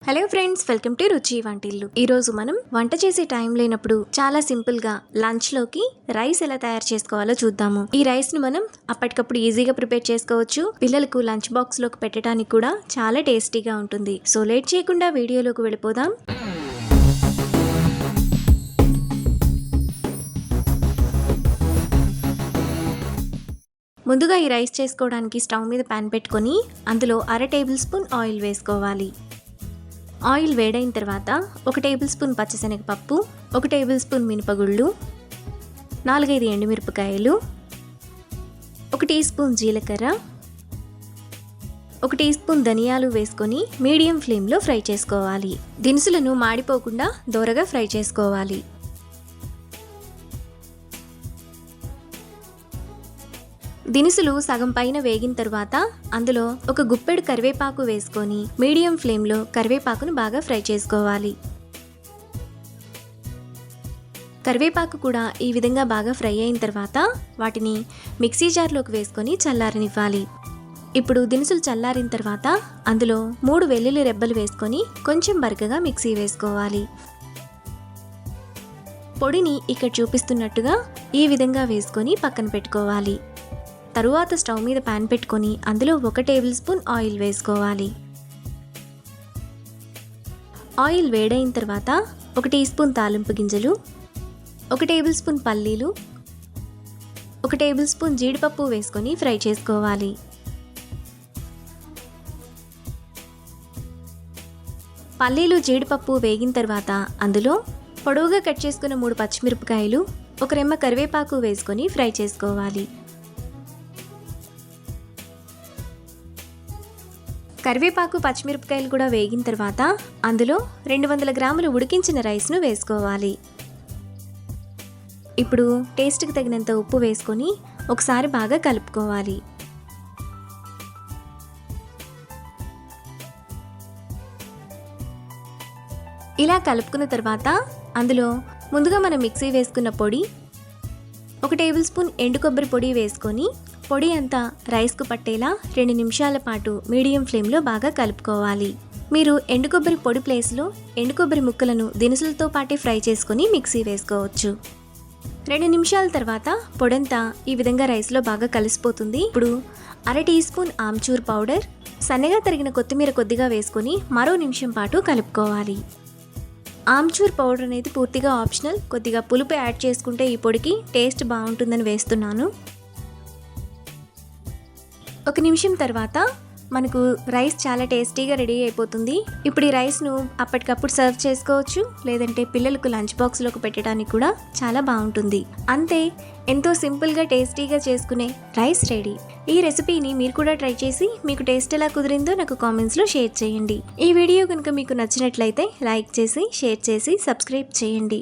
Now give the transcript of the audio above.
Hello friends, welcome to రుచి వంటిల్లు. ఈ రోజు మనం వంట చేసే టైం లేనప్పుడు చాలా సింపుల్ గా లంచ్ లోకి రైస్ ఎలా తయారు చేసుకోవాలో చూద్దాము. ఈ రైస్ ను మనం అప్పటికప్పుడు ఈజీగా ప్రిపేర్ చేసుకోవచ్చు. పిల్లలకు లంచ్ బాక్స్ లోకి పెట్టడానికి కూడా చాలా టేస్టీగా ఉంటుంది. సో లేట్ చేయకుండా వీడియోలోకి వెళ్ళిపోదాం. ముందుగా ఈ రైస్ చేసుకోవడానికి స్టవ్ మీద పాన్ పెట్టుకొని అందులో 1/2 టేబుల్ స్పూన్ ఆయిల్ వేసుకోవాలి. ఆయిల్ వేడైన తర్వాత 1 టేబుల్ స్పూన్ పచ్చిశనగపప్పు, 1 టేబుల్ స్పూన్ మినపగుళ్ళు, 4-5 ఎండుమిరపకాయలు, 1 టీ స్పూన్ జీలకర్ర, 1 టీ స్పూన్ ధనియాలు వేసుకొని మీడియం ఫ్లేమ్లో ఫ్రై చేసుకోవాలి. దినుసులను మాడిపోకుండా దోరగా ఫ్రై చేసుకోవాలి. దినుసులు సగం పైన వేగిన తర్వాత అందులో ఒక గుప్పెడు కరివేపాకు వేసుకొని మీడియం ఫ్లేమ్లో కరివేపాకును బాగా ఫ్రై చేసుకోవాలి. కరివేపాకు కూడా ఈ విధంగా బాగా ఫ్రై అయిన తర్వాత వాటిని మిక్సీ జార్లోకి వేసుకొని చల్లారనివ్వాలి. ఇప్పుడు దినుసులు చల్లారిన తర్వాత అందులో 3 వెల్లుల్లి రెబ్బలు వేసుకొని కొంచెం బరకగా మిక్సీ వేసుకోవాలి. పొడిని ఇక్కడ చూపిస్తున్నట్టుగా ఈ విధంగా వేసుకొని పక్కన పెట్టుకోవాలి. తరువాత స్టవ్ మీద పాన్ పెట్టుకొని అందులో 1 టేబుల్ స్పూన్ ఆయిల్ వేసుకోవాలి. ఆయిల్ వేడైన తర్వాత 1 టీ స్పూన్ తాలింపు గింజలు, 1 టేబుల్ స్పూన్ పల్లీలు, 1 టేబుల్ స్పూన్ జీడిపప్పు వేసుకొని ఫ్రై చేసుకోవాలి. పల్లీలు జీడిపప్పు వేగిన తర్వాత అందులో పొడవుగా కట్ చేసుకున్న 3 పచ్చిమిరపకాయలు, 1 రెమ్మ కరివేపాకు వేసుకొని ఫ్రై చేసుకోవాలి. కరివేపాకు పచ్చిమిరపకాయలు కూడా వేగిన తర్వాత అందులో 200 గ్రాములు ఉడికించిన రైస్ను వేసుకోవాలి. ఇప్పుడు టేస్ట్కి తగినంత ఉప్పు వేసుకొని ఒకసారి బాగా కలుపుకోవాలి. ఇలా కలుపుకున్న తర్వాత అందులో ముందుగా మనం మిక్సీ వేసుకున్న పొడి, 1 టేబుల్ స్పూన్ ఎండు కొబ్బరి పొడి వేసుకొని పొడి అంతా రైస్కు పట్టేలా 2 నిమిషాల పాటు మీడియం ఫ్లేమ్లో బాగా కలుపుకోవాలి. మీరు ఎండు కొబ్బరి పొడి ప్లేస్లో ఎండు కొబ్బరి ముక్కలను దినుసులతో పాటే ఫ్రై చేసుకొని మిక్సీ వేసుకోవచ్చు. 2 నిమిషాల తర్వాత పొడంతా ఈ విధంగా రైస్లో బాగా కలిసిపోతుంది. ఇప్పుడు 1/2 టీ స్పూన్ ఆమ్చూర్ పౌడర్, సన్నగా తరిగిన కొత్తిమీర కొద్దిగా వేసుకొని మరో నిమిషం పాటు కలుపుకోవాలి. ఆమ్చూర్ పౌడర్ అనేది పూర్తిగా ఆప్షనల్. కొద్దిగా పులుపు యాడ్ చేసుకుంటే ఈ పొడికి టేస్ట్ బాగుంటుందని వేస్తున్నాను. 1 నిమిషం తర్వాత మనకు రైస్ చాలా టేస్టీగా రెడీ అయిపోతుంది. ఇప్పుడు ఈ రైస్ను అప్పటికప్పుడు సర్వ్ చేసుకోవచ్చు, లేదంటే పిల్లలకు లంచ్ బాక్స్లోకి పెట్టడానికి కూడా చాలా బాగుంటుంది. అంతే, ఎంతో సింపుల్గా టేస్టీగా చేసుకునే రైస్ రెడీ. ఈ రెసిపీని మీరు కూడా ట్రై చేసి మీకు టేస్ట్ ఎలా కుదిరిందో నాకు కామెంట్స్లో షేర్ చేయండి. ఈ వీడియో కనుక మీకు నచ్చినట్లయితే లైక్ చేసి, షేర్ చేసి, సబ్స్క్రైబ్ చేయండి.